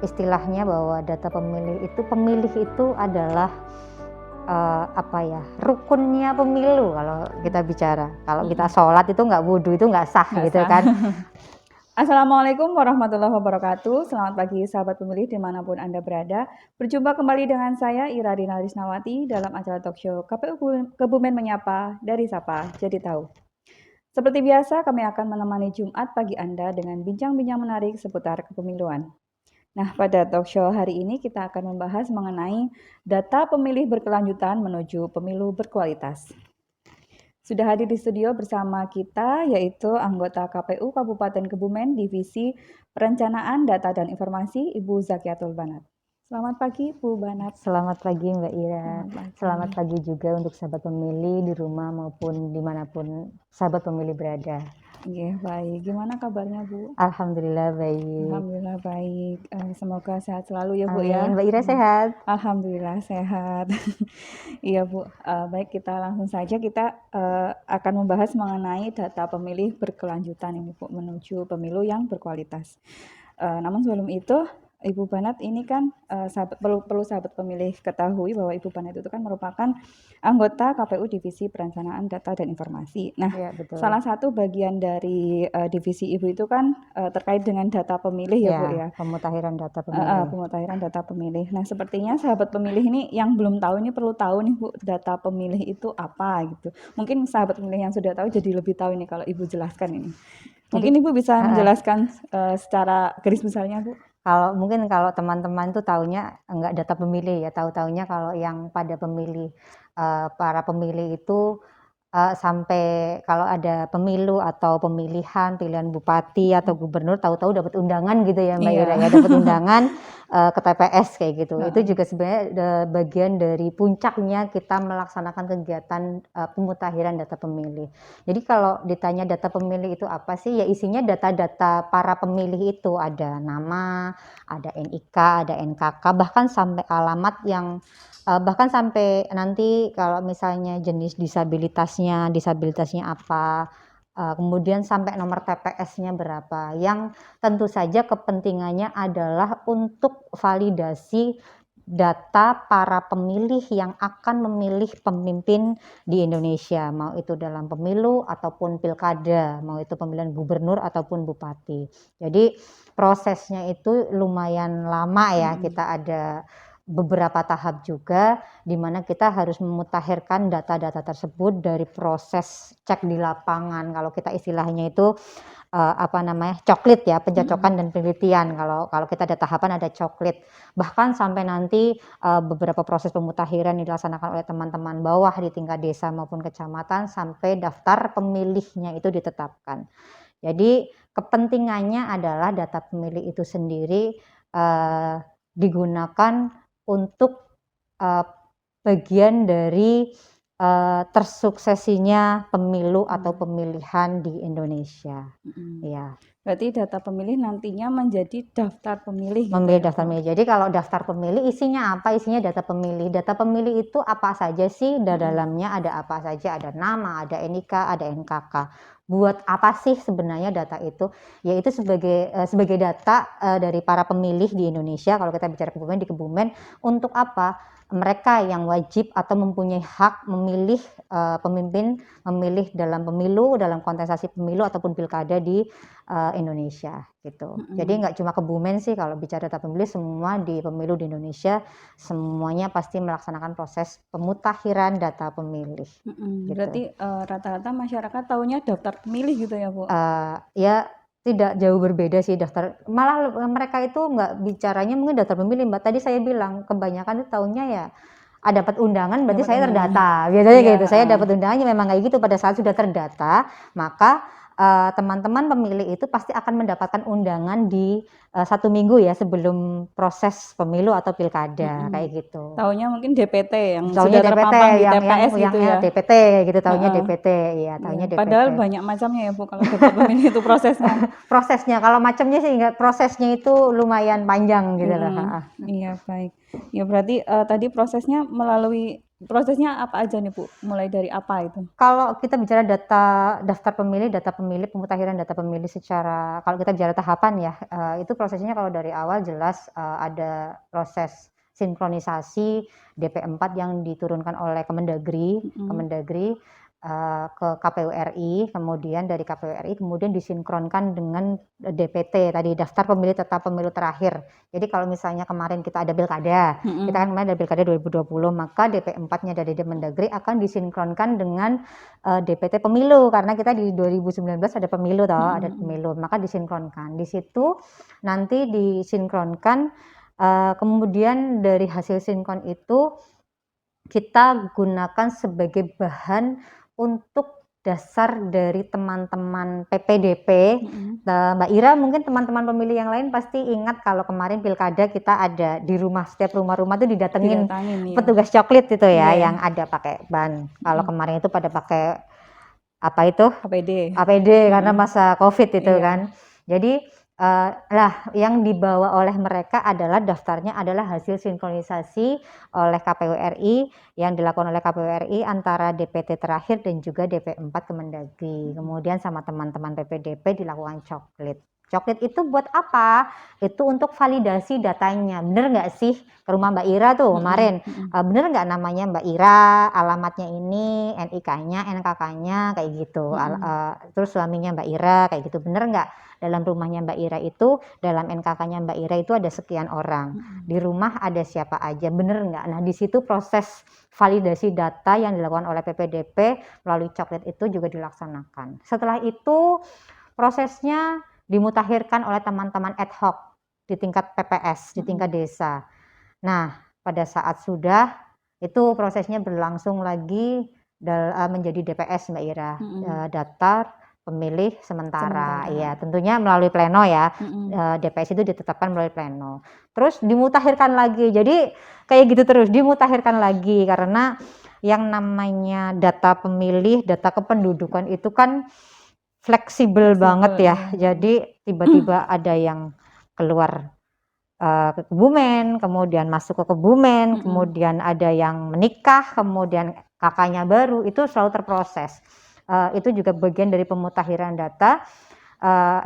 istilahnya bahwa data pemilih itu adalah rukunnya pemilu kalau kita bicara. Kalau kita sholat itu nggak wudu itu nggak sah Nggak gitu sah. kan. Assalamualaikum warahmatullahi wabarakatuh. Selamat pagi sahabat pemilih dimanapun Anda berada. Berjumpa kembali dengan saya Ira Dina Risnawati dalam acara talkshow KPU Kebumen Menyapa dari Sapa Jadi Tahu. Seperti biasa kami akan menemani Jumat pagi Anda dengan bincang-bincang menarik seputar kepemiluan. Nah, pada talkshow hari ini kita akan membahas mengenai data pemilih berkelanjutan menuju pemilu berkualitas. Sudah hadir di studio bersama kita yaitu anggota KPU Kabupaten Kebumen Divisi Perencanaan Data dan Informasi Ibu Zakiatul Banat. Selamat pagi Bu Banat. Selamat pagi Mbak Ira. Selamat pagi juga untuk sahabat pemilih di rumah maupun dimanapun sahabat pemilih berada. Iya, baik. Gimana kabarnya Bu? Alhamdulillah baik. Alhamdulillah baik. Semoga sehat selalu ya Bu ya. Mbak Ira sehat? Alhamdulillah sehat. Iya Bu, baik kita langsung saja kita akan membahas mengenai data pemilih berkelanjutan ini Bu menuju pemilu yang berkualitas. Namun sebelum itu Ibu Banat ini kan perlu sahabat pemilih ketahui bahwa Ibu Banat itu kan merupakan anggota KPU Divisi Perencanaan Data dan Informasi. Nah, Ya, betul. salah satu bagian dari divisi Ibu itu kan terkait dengan data pemilih ya Bu ya. Pemutakhiran data pemilih. Pemutakhiran data pemilih. Nah, sepertinya sahabat pemilih ini yang belum tahu ini perlu tahu nih Bu, data pemilih itu apa gitu. Mungkin sahabat pemilih yang sudah tahu jadi lebih tahu ini kalau Ibu jelaskan ini. Mungkin Ibu bisa menjelaskan secara garis besarnya Bu. Kalau teman-teman tuh taunya enggak data pemilih ya, tahu-taunya kalau yang pada pemilih para pemilih itu sampai kalau ada pemilu atau pemilihan pilihan bupati atau gubernur tahu-tahu dapat undangan gitu ya Mbak Ira ya, dapat undangan ke TPS kayak gitu. Itu juga sebenarnya bagian dari puncaknya kita melaksanakan kegiatan pemutakhiran data pemilih. Jadi kalau ditanya data pemilih itu apa sih? Ya isinya data-data para pemilih itu, ada nama, ada NIK, ada NKK, bahkan sampai alamat yang bahkan sampai nanti kalau misalnya jenis disabilitasnya apa, kemudian sampai nomor TPS-nya berapa, yang tentu saja kepentingannya adalah untuk validasi data para pemilih yang akan memilih pemimpin di Indonesia, mau itu dalam pemilu ataupun pilkada, mau itu pemilihan gubernur ataupun bupati. Jadi prosesnya itu lumayan lama ya, kita ada beberapa tahap juga di mana kita harus memutakhirkan data-data tersebut dari proses cek di lapangan. Kalau kita istilahnya itu coklit ya, pencocokan dan penelitian. Kalau kita ada tahapan ada coklit. Bahkan sampai nanti beberapa proses pemutakhiran dilaksanakan oleh teman-teman bawah di tingkat desa maupun kecamatan sampai daftar pemilihnya itu ditetapkan. Jadi kepentingannya adalah data pemilih itu sendiri digunakan untuk bagian dari tersuksesinya pemilu atau pemilihan di Indonesia. Ya. Berarti data pemilih nantinya menjadi daftar pemilih gitu Memilih ya, daftar pemilih. Jadi kalau daftar pemilih isinya apa? Isinya data pemilih. Data pemilih itu apa saja sih? Di dalamnya ada apa saja? Ada nama, ada NIK, ada NKK. Buat apa sih sebenarnya data itu? Yaitu sebagai data dari para pemilih di Indonesia. Kalau kita bicara Kebumen, di Kebumen untuk apa? Mereka yang wajib atau mempunyai hak memilih pemimpin, memilih dalam pemilu, dalam kontestasi pemilu ataupun pilkada di Indonesia gitu. Jadi nggak cuma Kebumen sih kalau bicara data pemilih, semua di pemilu di Indonesia semuanya pasti melaksanakan proses pemutakhiran data pemilih. Gitu. Berarti rata-rata masyarakat taunya daftar pemilih gitu ya Bu? Ya tidak jauh berbeda sih daftar, malah mereka itu nggak bicaranya mungkin daftar pemilih Mbak. Tadi saya bilang kebanyakan itu taunya ya dapat undangan berarti saya terdata, biasanya gitu. Saya dapat undangannya memang kayak gitu. Pada saat sudah terdata maka teman-teman pemilih itu pasti akan mendapatkan undangan di 1 minggu ya sebelum proses pemilu atau pilkada kayak gitu. Taunya mungkin DPT yang Taunya sudah terpampang di TPS gitu ya. DPT gitu, taunya DPT ya, taunya DPT. Padahal banyak macamnya ya Bu kalau daftar pemilih itu prosesnya. Prosesnya kalau macamnya sih enggak, prosesnya itu lumayan panjang gitu loh. Iya baik. Ya berarti tadi prosesnya melalui Prosesnya apa aja nih Bu? Mulai dari apa itu? Kalau kita bicara daftar pemilih, data pemilih, pemutahiran data pemilih secara kalau kita bicara tahapan ya, itu prosesnya kalau dari awal jelas, ada proses sinkronisasi DP4 yang diturunkan oleh Kemendagri, ke KPU RI, kemudian dari KPU RI kemudian disinkronkan dengan DPT tadi, daftar pemilih tetap pemilu terakhir. Jadi kalau misalnya kemarin kita ada pilkada, kita kan kemarin ada pilkada 2020, maka DP4-nya dari Kemendagri akan disinkronkan dengan DPT pemilu karena kita di 2019 ada pemilu ada pemilu, maka disinkronkan. Di situ nanti disinkronkan, kemudian dari hasil sinkron itu kita gunakan sebagai bahan untuk dasar dari teman-teman PPDP. Mbak Ira, mungkin teman-teman pemilih yang lain pasti ingat kalau kemarin pilkada kita ada di rumah, setiap rumah-rumah tuh didatengin ya. petugas coklit itu ya, Iya. yang ada pakai ban. Kalau kemarin itu pada pakai apa itu? APD. APD karena masa COVID itu Iya. kan. Jadi yang dibawa oleh mereka adalah daftarnya adalah hasil sinkronisasi oleh KPU RI yang dilakukan oleh KPU RI antara DPT terakhir dan juga DP4 Kemendagri. Kemudian sama teman-teman PPDP dilakukan coklit. Coklit itu buat apa? Itu untuk validasi datanya. Bener nggak sih ke rumah Mbak Ira tuh kemarin? Bener nggak namanya Mbak Ira, alamatnya ini, NIK-nya, NKK-nya kayak gitu. Terus suaminya Mbak Ira kayak gitu. Bener nggak? Dalam rumahnya Mbak Ira itu, dalam NKK-nya Mbak Ira itu ada sekian orang. Di rumah ada siapa aja, bener nggak? Nah, di situ proses validasi data yang dilakukan oleh PPDP melalui coklit itu juga dilaksanakan. Setelah itu prosesnya dimutakhirkan oleh teman-teman ad hoc di tingkat PPS, di tingkat desa. Nah, pada saat sudah itu prosesnya berlangsung lagi menjadi DPS Mbak Ira, daftar pemilih sementara. Iya, tentunya melalui pleno ya. DPS itu ditetapkan melalui pleno. Terus dimutakhirkan lagi. Jadi kayak gitu terus dimutakhirkan lagi karena yang namanya data pemilih, data kependudukan itu kan fleksibel banget ya. Jadi tiba-tiba ada yang keluar ke Kebumen, kemudian masuk ke Kebumen, kemudian ada yang menikah, kemudian kakaknya baru, itu selalu terproses. Itu juga bagian dari pemutakhiran data.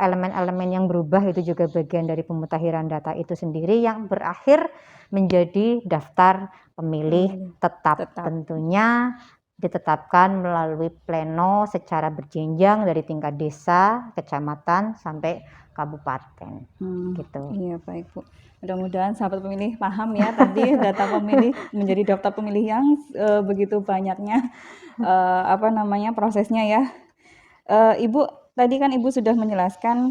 Elemen-elemen yang berubah itu juga bagian dari pemutakhiran data itu sendiri yang berakhir menjadi daftar pemilih tetap. Tentunya ditetapkan melalui pleno secara berjenjang dari tingkat desa, kecamatan, sampai kabupaten. Gitu. Iya, baik Bu. Mudah-mudahan sahabat pemilih paham ya tadi data pemilih menjadi daftar pemilih yang begitu banyaknya prosesnya ya. Ibu tadi kan Ibu sudah menjelaskan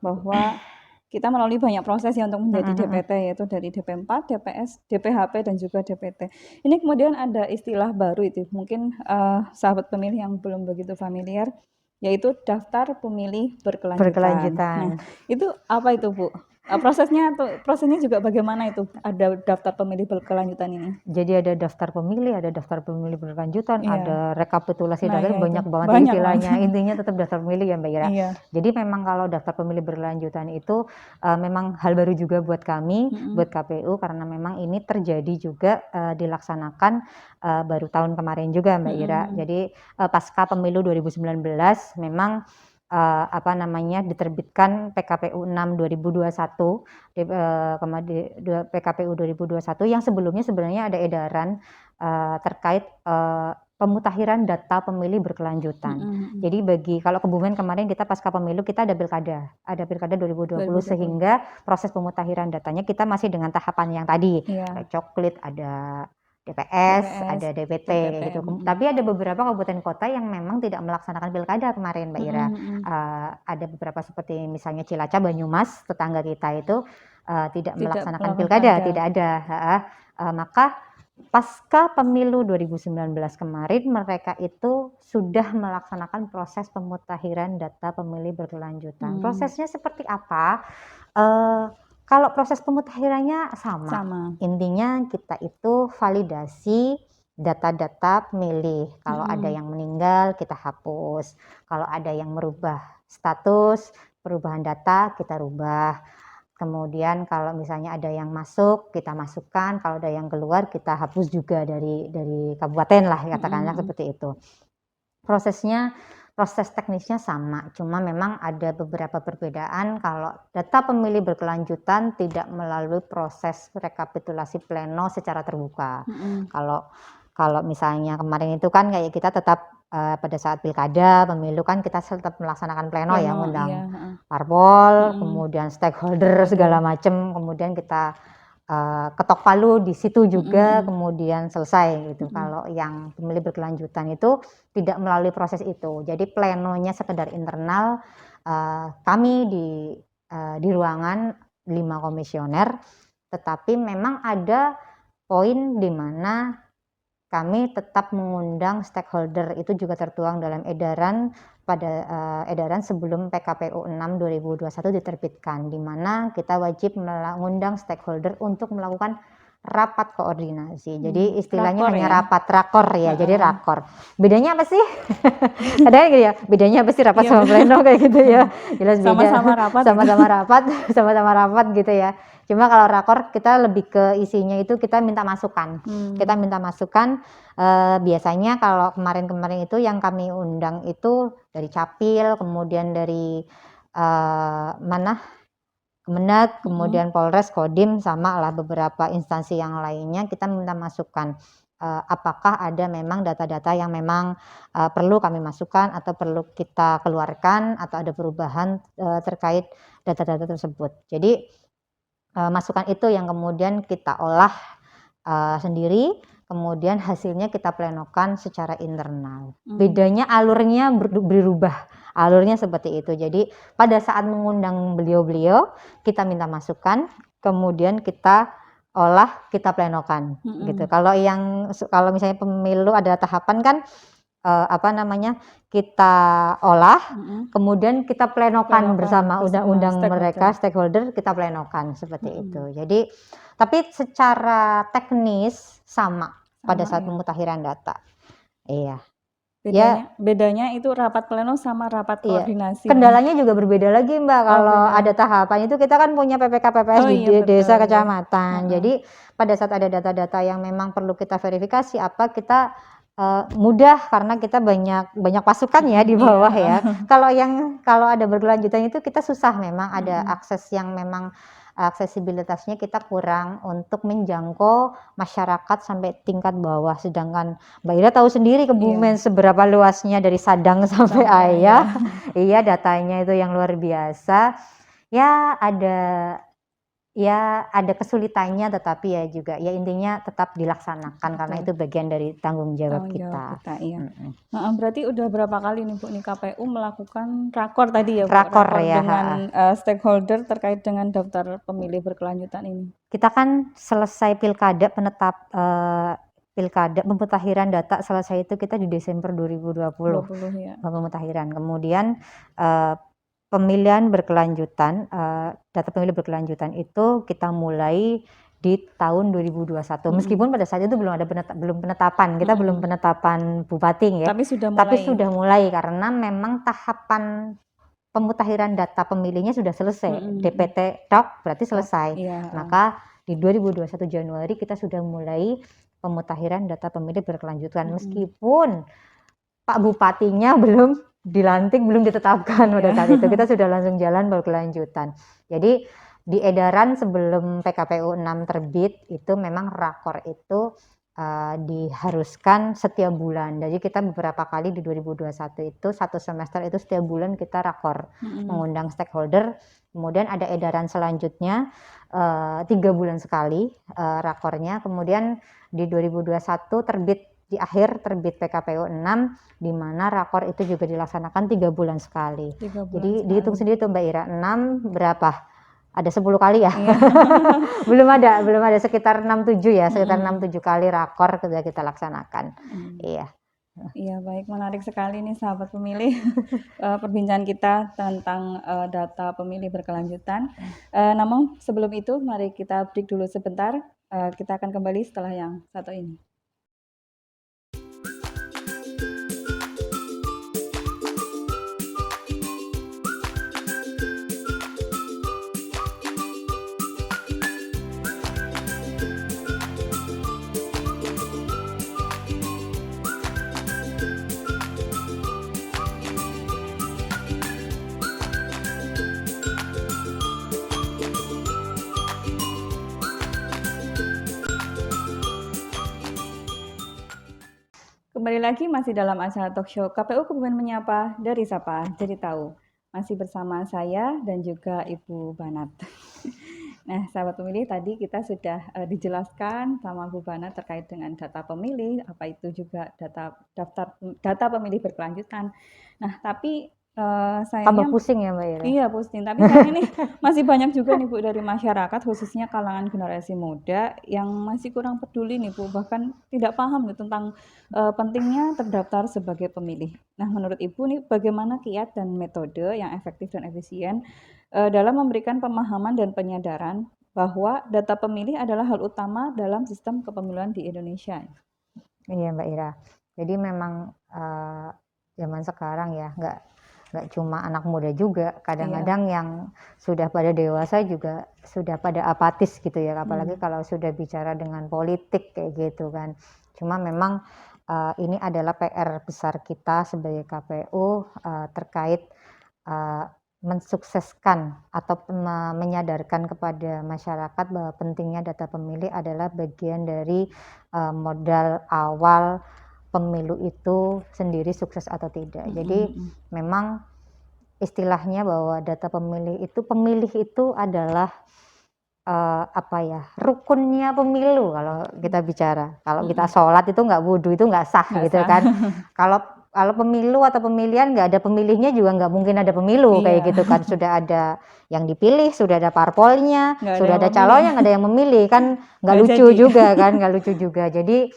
bahwa kita melalui banyak proses ya untuk menjadi DPT, yaitu dari DP4, DPS, DPHP dan juga DPT. Ini kemudian ada istilah baru itu, mungkin sahabat pemilih yang belum begitu familiar, yaitu daftar pemilih berkelanjutan. Nah, itu apa itu Bu? Prosesnya juga bagaimana itu ada daftar pemilih berkelanjutan ini? Jadi ada daftar pemilih berkelanjutan, ada rekapitulasi data, banyak banget istilahnya. Intinya tetap daftar pemilih ya Mbak Ira. Jadi memang kalau daftar pemilih berkelanjutan itu memang hal baru juga buat kami, buat KPU, karena memang ini terjadi juga dilaksanakan baru tahun kemarin juga Mbak Ira. Jadi pasca pemilu 2019 memang diterbitkan PKPU 6 2021, PKPU 2021 yang sebelumnya sebenarnya ada edaran terkait pemutakhiran data pemilih berkelanjutan. Jadi kalau Kebumen kemarin kita pasca pemilu kita ada pilkada 2020 sehingga proses pemutakhiran datanya kita masih dengan tahapan yang tadi, ada coklit, ada DPS, ada DPT gitu. Tapi ada beberapa kabupaten kota yang memang tidak melaksanakan pilkada kemarin Mbak Ira. Ada beberapa seperti misalnya Cilacap, Banyumas, tetangga kita itu tidak melaksanakan pilkada, tidak ada. Maka pasca pemilu 2019 kemarin mereka itu sudah melaksanakan proses pemutakhiran data pemilih berkelanjutan. Prosesnya seperti apa? Kalau proses pemutakhirannya sama. Intinya kita itu validasi data-data pemilih. Kalau ada yang meninggal kita hapus. Kalau ada yang merubah status, perubahan data kita rubah. Kemudian kalau misalnya ada yang masuk, kita masukkan, kalau ada yang keluar kita hapus juga dari kabupaten lah katakanlah seperti itu. Proses teknisnya sama, cuma memang ada beberapa perbedaan kalau data pemilih berkelanjutan tidak melalui proses rekapitulasi pleno secara terbuka. Kalau misalnya kemarin itu kan kayak kita tetap pada saat pilkada, pemilu kan kita tetap melaksanakan pleno ya, ngundang parpol, kemudian stakeholder segala macam, kemudian kita ketok palu di situ juga, kemudian selesai gitu. Kalau yang pemilih berkelanjutan itu tidak melalui proses itu. Jadi plenonya sekedar internal, kami di ruangan 5 komisioner, tetapi memang ada poin di mana kami tetap mengundang stakeholder, itu juga tertuang dalam edaran edaran sebelum PKPU 6 2021 diterbitkan, di mana kita wajib mengundang stakeholder untuk melakukan rapat koordinasi. Jadi istilahnya hanya rapat rakor ya, jadi rakor. Bedanya apa sih? Kadang gitu ya, bedanya apa sih rapat sama pleno kayak gitu ya. Jelas beda. Sama-sama rapat gitu ya. Cuma kalau rakor kita lebih ke isinya itu kita minta masukan. Kita minta masukan, biasanya kalau kemarin-kemarin itu yang kami undang itu dari Capil, kemudian dari Kemenak, kemudian Polres, Kodim, sama lah beberapa instansi yang lainnya kita minta masukan. Apakah ada memang data-data yang memang perlu kami masukkan atau perlu kita keluarkan atau ada perubahan terkait data-data tersebut. Jadi masukan itu yang kemudian kita olah sendiri, kemudian hasilnya kita plenokan secara internal. Bedanya alurnya berubah, alurnya seperti itu. Jadi pada saat mengundang beliau-beliau, kita minta masukan, kemudian kita olah, kita plenokan gitu. Kalau misalnya pemilu ada tahapan kan kita olah, kemudian kita plenokan bersama undang-undang mereka stakeholder, kita plenokan seperti itu. Jadi tapi secara teknis sama pada saat pemutakhiran data. Iya. Bedanya itu rapat pleno sama rapat koordinasi. Kendalanya juga berbeda lagi Mbak. Kalau ada tahapan itu kita kan punya PPK PPS di desa kecamatan. Jadi pada saat ada data-data yang memang perlu kita verifikasi kita mudah karena kita banyak pasukan ya di bawah ya. Kalau ada berkelanjutan itu kita susah, memang ada akses yang memang aksesibilitasnya kita kurang untuk menjangkau masyarakat sampai tingkat bawah. Sedangkan Mbak Ira tahu sendiri Kebumen seberapa luasnya dari Sadang sampai Ayah. Iya, datanya itu yang luar biasa. Ada kesulitannya, tetapi ya juga intinya tetap dilaksanakan karena itu bagian dari tanggung jawab kita. Berarti udah berapa kali nih Bu KPU melakukan rakor tadi ya Bu? Rakor dengan stakeholder terkait dengan daftar pemilih berkelanjutan ini. Kita kan selesai pilkada pemutakhiran data selesai itu kita di Desember 2020 pemutakhiran. Kemudian pemilihan berkelanjutan, data pemilih berkelanjutan itu kita mulai di tahun 2021. Meskipun pada saat itu belum penetapan, kita belum penetapan bupati ya. Tapi sudah mulai karena memang tahapan pemutakhiran data pemilihnya sudah selesai. DPT Doc berarti selesai. Maka di 2021 Januari kita sudah mulai pemutakhiran data pemilih berkelanjutan. Meskipun Pak Bupatinya belum dilantik, belum ditetapkan pada saat itu, kita sudah langsung jalan berkelanjutan. Jadi di edaran sebelum PKPU 6 terbit itu memang rakor itu diharuskan setiap bulan. Jadi kita beberapa kali di 2021 itu satu semester itu setiap bulan kita rakor, mengundang stakeholder. Kemudian ada edaran selanjutnya 3 bulan sekali rakornya. Kemudian di 2021 di akhir terbit PKPU 6, di mana rakor itu juga dilaksanakan 3 bulan sekali. Jadi dihitung sendiri tuh Mbak Ira, 6 berapa? Ada 10 kali ya? belum ada sekitar 6-7 ya, sekitar 6-7 kali rakor sudah kita laksanakan. Iya, baik, menarik sekali nih sahabat pemilih perbincangan kita tentang data pemilih berkelanjutan. Namun sebelum itu mari kita break dulu sebentar. Kita akan kembali setelah yang satu ini. Kembali lagi masih dalam acara talk show KPU Kebumen Menyapa dari Sapa Jadi Tahu. Masih bersama saya dan juga Ibu Banat. Nah, sahabat pemilih, tadi kita sudah dijelaskan sama Bu Banat terkait dengan data pemilih, apa itu juga data pemilih berkelanjutan. Nah, tapi Tambah sayangnya pusing ya Mbak Ira? iya pusing, tapi sayangnya nih masih banyak juga nih Bu dari masyarakat khususnya kalangan generasi muda yang masih kurang peduli nih Bu, bahkan tidak paham nih tentang pentingnya terdaftar sebagai pemilih. Nah, menurut Ibu nih bagaimana kiat dan metode yang efektif dan efisien dalam memberikan pemahaman dan penyadaran bahwa data pemilih adalah hal utama dalam sistem kepemiluan di Indonesia? Iya Mbak Ira. Jadi memang zaman sekarang ya nggak cuma anak muda juga, Iya. kadang-kadang yang sudah pada dewasa juga sudah pada apatis gitu ya, apalagi kalau sudah bicara dengan politik kayak gitu kan. Cuma memang ini adalah PR besar kita sebagai KPU terkait mensukseskan atau menyadarkan kepada masyarakat bahwa pentingnya data pemilih adalah bagian dari modal awal pemilu itu sendiri sukses atau tidak. Jadi memang istilahnya bahwa data pemilih itu adalah rukunnya pemilu kalau kita bicara. Kalau kita sholat itu nggak wudhu itu nggak sah gitu kan. Kalau pemilu atau pemilihan nggak ada pemilihnya juga nggak mungkin ada pemilu kayak gitu kan. Sudah ada yang dipilih, sudah ada parpolnya, sudah ada calonnya, nggak ada yang memilih kan, nggak lucu juga kan, nggak lucu juga. Jadi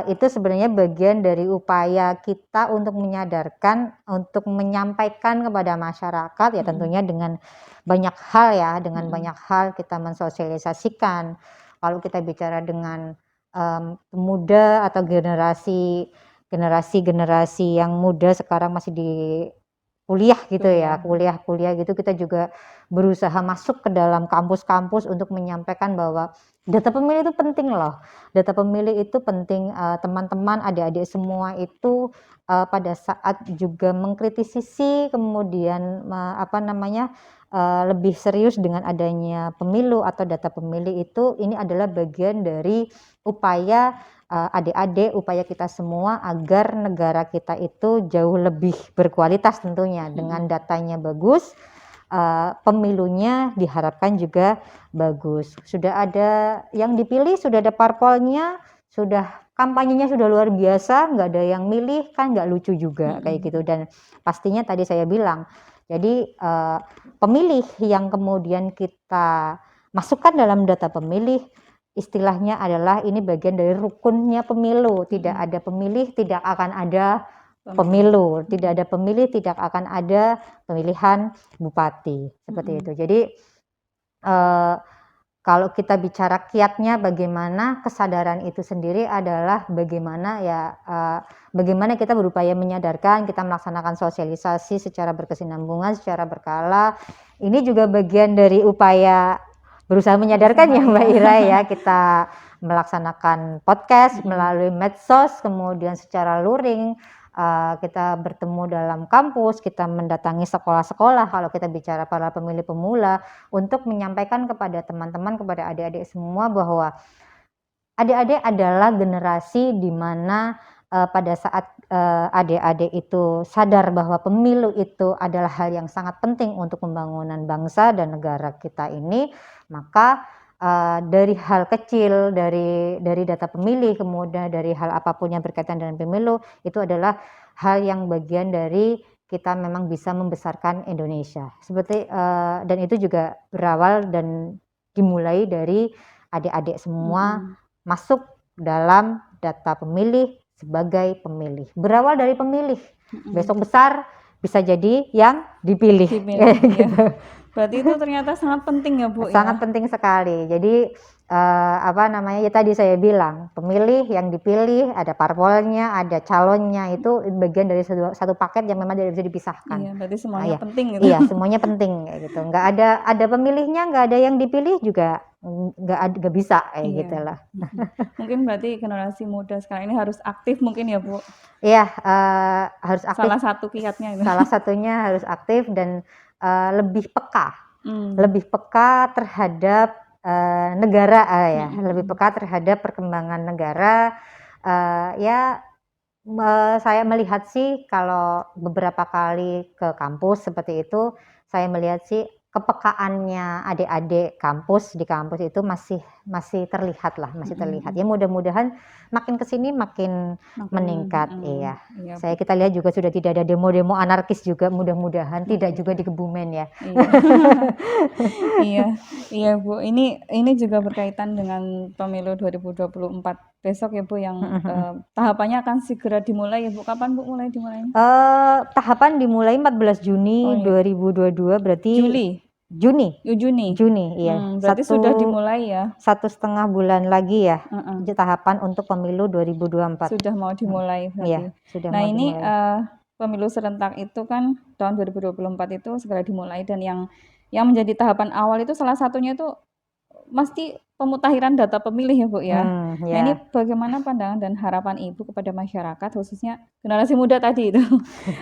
itu sebenarnya bagian dari upaya kita untuk menyadarkan, untuk menyampaikan kepada masyarakat ya tentunya dengan banyak hal ya, dengan banyak hal kita mensosialisasikan. Kalau kita bicara dengan pemuda atau generasi yang muda sekarang masih di kuliah gitu ya, kuliah gitu, kita juga berusaha masuk ke dalam kampus-kampus untuk menyampaikan bahwa data pemilih itu penting loh. Data pemilih itu penting, teman-teman, adik-adik semua itu pada saat juga mengkritisi kemudian lebih serius dengan adanya pemilu atau data pemilih itu, ini adalah bagian dari upaya adik-adik, upaya kita semua agar negara kita itu jauh lebih berkualitas tentunya. Dengan datanya bagus, pemilunya diharapkan juga bagus. Sudah ada yang dipilih, sudah ada parpolnya, sudah kampanyenya sudah luar biasa, nggak ada yang milih kan nggak lucu juga kayak gitu. Dan pastinya tadi saya bilang, jadi pemilih yang kemudian kita masukkan dalam data pemilih, istilahnya adalah ini bagian dari rukunnya pemilu. Tidak ada pemilih, tidak akan ada pemilu. Tidak ada pemilih, tidak akan ada pemilihan bupati. Seperti itu. Jadi kalau kita bicara kiatnya bagaimana, kesadaran itu sendiri adalah bagaimana bagaimana kita berupaya menyadarkan, kita melaksanakan sosialisasi secara berkesinambungan, secara berkala. Ini juga bagian dari upaya berusaha menyadarkan ya Mbak Ira ya, kita melaksanakan podcast melalui medsos, kemudian secara luring kita bertemu dalam kampus, kita mendatangi sekolah-sekolah kalau kita bicara para pemilih pemula, untuk menyampaikan kepada teman-teman, kepada adik-adik semua bahwa adik-adik adalah generasi di mana pada saat adik-adik itu sadar bahwa pemilu itu adalah hal yang sangat penting untuk pembangunan bangsa dan negara kita ini, maka dari hal kecil, dari data pemilih, kemudian dari hal apapun yang berkaitan dengan pemilu, itu adalah hal yang bagian dari kita memang bisa membesarkan Indonesia. Seperti dan itu juga berawal dan dimulai dari adik-adik semua masuk dalam data pemilih sebagai pemilih. Berawal dari pemilih, besok besar bisa jadi yang dipilih. Gitu. Berarti itu ternyata sangat penting ya Bu. Sangat penting sekali. Jadi ya tadi saya bilang, pemilih yang dipilih, ada parpolnya, ada calonnya, itu bagian dari satu paket yang memang tidak bisa dipisahkan. Iya, berarti semuanya penting gitu. Iya, semuanya penting kayak gitu. Nggak ada pemilihnya, nggak ada yang dipilih juga nggak bisa kayak gitu lah. Mungkin berarti generasi muda sekarang ini harus aktif mungkin ya Bu. Iya, harus aktif. Salah satu kiatnya itu. Salah satunya harus aktif dan lebih peka. Lebih peka terhadap negara lebih peka terhadap perkembangan negara, Saya melihat sih kalau beberapa kali ke kampus seperti itu, saya melihat sih kepekaannya adik-adik kampus di kampus itu masih terlihat lah, masih terlihat. Ya mudah-mudahan makin ke sini makin meningkat, iya. Iya, Kita lihat juga sudah tidak ada demo-demo anarkis juga, mudah-mudahan tidak juga di Kebumen ya. Iya. Iya, iya Bu. Ini juga berkaitan dengan pemilu 2024 besok ya Bu, yang tahapannya akan segera dimulai ya Bu. Kapan Bu dimulainya? Tahapan dimulai 14 Oh Juni iya, 2022 berarti Juli. Juni. Juni. Iya. Berarti sudah dimulai ya. 1,5 bulan lagi ya, Heeh. tahapan untuk pemilu 2024. Sudah mau dimulai Iya, berarti. sudah Nah mau ini dimulai. pemilu serentak itu kan tahun 2024 itu segera dimulai, dan yang menjadi tahapan awal itu salah satunya itu mesti pemutakhiran data pemilih ya Bu ya. Nah ini Ya. bagaimana pandangan dan harapan Ibu kepada masyarakat, khususnya generasi muda tadi itu,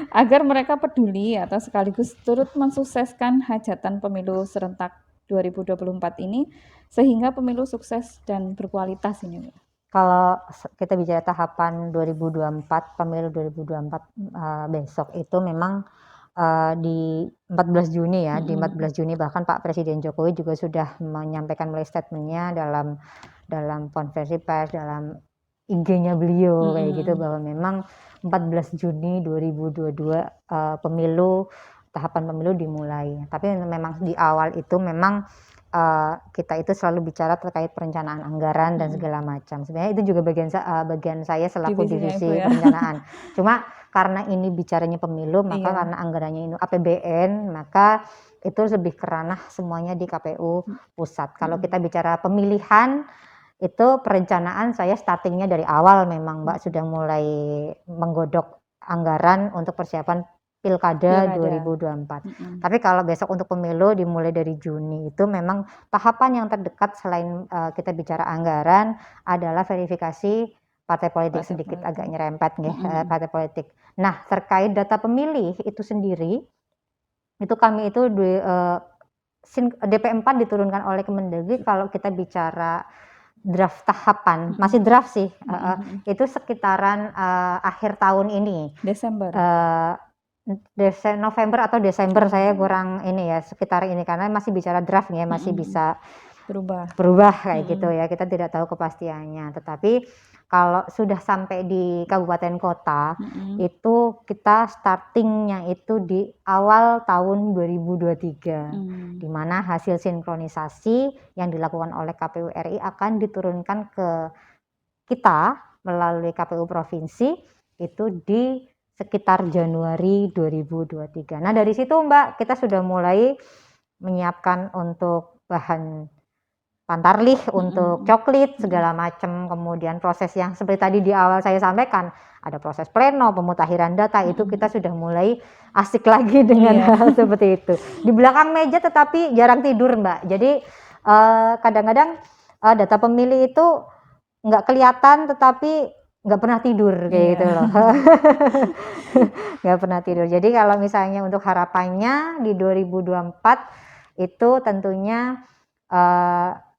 agar mereka peduli atau sekaligus turut mensukseskan hajatan pemilu serentak 2024 ini, sehingga pemilu sukses dan berkualitas ini Bu. Kalau kita bicara tahapan 2024, pemilu 2024 besok itu memang di 14 Juni ya, di 14 Juni bahkan Pak Presiden Jokowi juga sudah menyampaikan melalui statementnya dalam konferensi pers, dalam IG-nya beliau kayak gitu, bahwa memang 14 Juni 2022 tahapan pemilu dimulai. Tapi memang di awal itu memang kita itu selalu bicara terkait perencanaan anggaran dan segala macam. Sebenarnya itu juga bagian saya selaku divisi ya. perencanaan. Cuma karena ini bicaranya pemilu, maka karena anggarannya ini APBN, maka itu lebih ke ranah semuanya di KPU pusat. Kalau kita bicara pemilihan, itu perencanaan saya startingnya dari awal memang Mbak sudah mulai menggodok anggaran untuk persiapan Pilkada 2024. Tapi kalau besok untuk pemilu dimulai dari Juni, itu memang tahapan yang terdekat selain kita bicara anggaran adalah verifikasi partai politik, sedikit agak nyerempet nih partai politik. Nah, terkait data pemilih itu sendiri, itu kami itu DP4 diturunkan oleh Kemendagri. Kalau kita bicara draft tahapan, masih draft sih, itu sekitaran akhir tahun ini, Desember. November atau Desember, saya kurang ini ya, sekitar ini, karena masih bicara draft ya, masih bisa berubah kayak gitu ya, kita tidak tahu kepastiannya. Tetapi kalau sudah sampai di kabupaten kota, itu kita startingnya itu di awal tahun 2023, di mana hasil sinkronisasi yang dilakukan oleh KPU RI akan diturunkan ke kita melalui KPU provinsi itu di sekitar Januari 2023. Nah dari situ Mbak, kita sudah mulai menyiapkan untuk bahan pantarlih, untuk coklit segala macam. Kemudian proses yang seperti tadi di awal saya sampaikan, ada proses pleno, pemutakhiran data, itu kita sudah mulai asik lagi dengan hal seperti itu. Di belakang meja tetapi jarang tidur Mbak. Jadi kadang-kadang data pemilih itu nggak kelihatan tetapi nggak pernah tidur kayak gitu loh. Nggak pernah tidur. Jadi kalau misalnya untuk harapannya di 2024 itu tentunya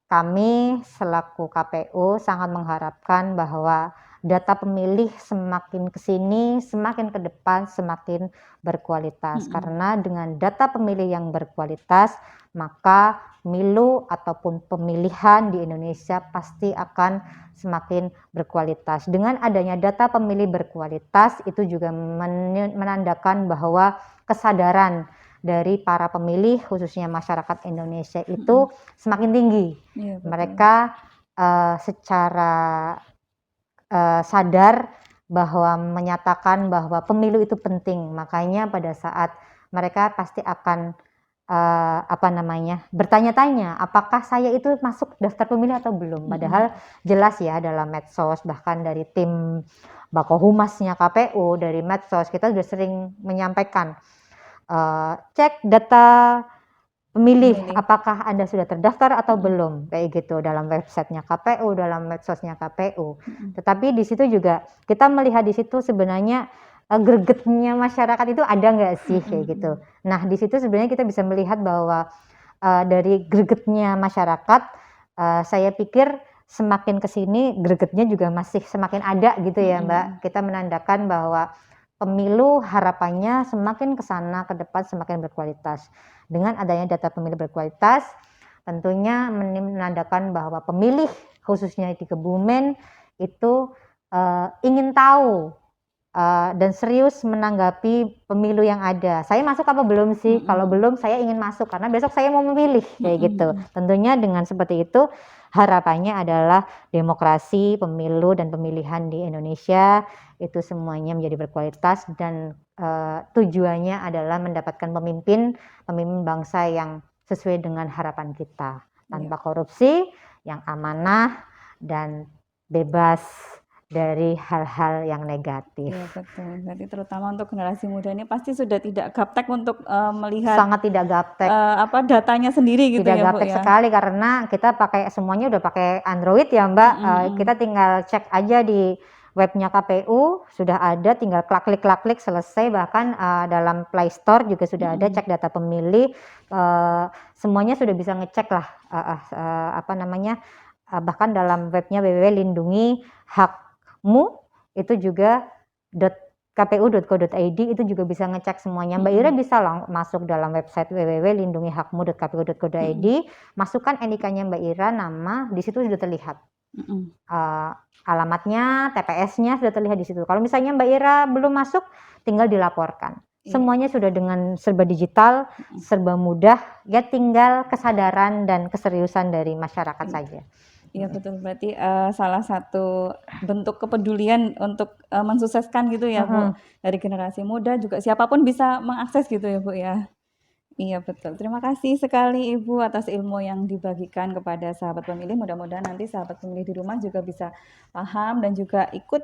kami selaku KPU sangat mengharapkan bahwa data pemilih semakin kesini, semakin ke depan, semakin berkualitas. Karena dengan data pemilih yang berkualitas, maka pemilu ataupun pemilihan di Indonesia pasti akan semakin berkualitas. Dengan adanya data pemilih berkualitas, itu juga menandakan bahwa kesadaran dari para pemilih, khususnya masyarakat Indonesia itu semakin tinggi. Mereka secara sadar bahwa menyatakan bahwa pemilu itu penting. Makanya pada saat mereka pasti akan bertanya-tanya apakah saya itu masuk daftar pemilih atau belum. Padahal jelas ya dalam medsos, bahkan dari tim Bakohumasnya KPU, dari medsos kita sudah sering menyampaikan, cek data pemilih, apakah Anda sudah terdaftar atau belum, kayak gitu, dalam websitenya KPU, dalam medsosnya KPU. Tetapi di situ juga kita melihat di situ sebenarnya gregetnya masyarakat itu ada nggak sih kayak gitu. Nah di situ sebenarnya kita bisa melihat bahwa dari gregetnya masyarakat, saya pikir semakin ke sini gregetnya juga masih semakin ada gitu ya Mbak. Kita menandakan bahwa pemilu harapannya semakin ke sana ke depan semakin berkualitas. Dengan adanya data pemilih berkualitas, tentunya menandakan bahwa pemilih khususnya di Kebumen itu ingin tahu dan serius menanggapi pemilu yang ada. Saya masuk apa belum sih? Kalau belum, saya ingin masuk karena besok saya mau memilih kayak gitu. Tentunya dengan seperti itu harapannya adalah demokrasi, pemilu dan pemilihan di Indonesia itu semuanya menjadi berkualitas dan tujuannya adalah mendapatkan pemimpin bangsa yang sesuai dengan harapan kita, tanpa korupsi, yang amanah dan bebas dari hal-hal yang negatif. Iya betul. Berarti terutama untuk generasi muda ini pasti sudah tidak gaptek untuk melihat Sangat tidak gaptek. Datanya sendiri gitu tidak ya Bu gaptek ya. sekali karena kita pakai semuanya udah pakai Android ya Mbak. Kita tinggal cek aja di webnya KPU sudah ada, tinggal klik selesai. Bahkan dalam Play Store juga sudah ada cek data pemilih. Semuanya sudah bisa ngecek lah bahkan dalam webnya www.lindungihakmu itu juga kpu.go.id itu juga bisa ngecek semuanya. Mbak Ira bisa masuk dalam website www.lindungihakmu.kpu.go.id, masukkan NIK-nya Mbak Ira, nama, di situ sudah terlihat. Alamatnya, TPS-nya sudah terlihat di situ. Kalau misalnya Mbak Ira belum masuk, tinggal dilaporkan. Semuanya sudah dengan serba digital, serba mudah, ya tinggal kesadaran dan keseriusan dari masyarakat saja. Iya betul, berarti salah satu bentuk kepedulian untuk mensukseskan gitu ya Bu, dari generasi muda juga siapapun bisa mengakses gitu ya Bu ya. Iya betul, terima kasih sekali Ibu atas ilmu yang dibagikan kepada sahabat pemilih, mudah-mudahan nanti sahabat pemilih di rumah juga bisa paham dan juga ikut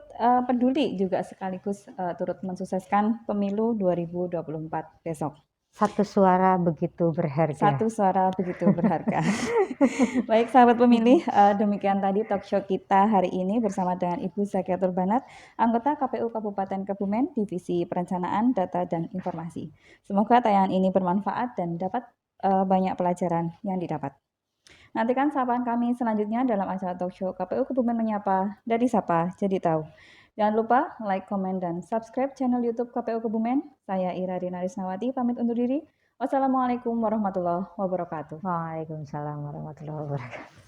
peduli juga sekaligus turut mensukseskan pemilu 2024 besok. Satu suara begitu berharga. Satu suara begitu berharga. Baik sahabat pemilih, demikian tadi talk show kita hari ini bersama dengan Ibu Zakiatul Banat, anggota KPU Kabupaten Kebumen, Divisi Perencanaan, Data, dan Informasi. Semoga tayangan ini bermanfaat dan dapat banyak pelajaran yang didapat. Nantikan sapaan kami selanjutnya dalam acara talk show KPU Kebumen Menyapa, dari Sapa Jadi Tahu. Jangan lupa like, komen, dan subscribe channel YouTube KPU Kebumen. Saya Ira Dinarisnawati, pamit undur diri. Wassalamualaikum warahmatullahi wabarakatuh. Waalaikumsalam warahmatullahi wabarakatuh.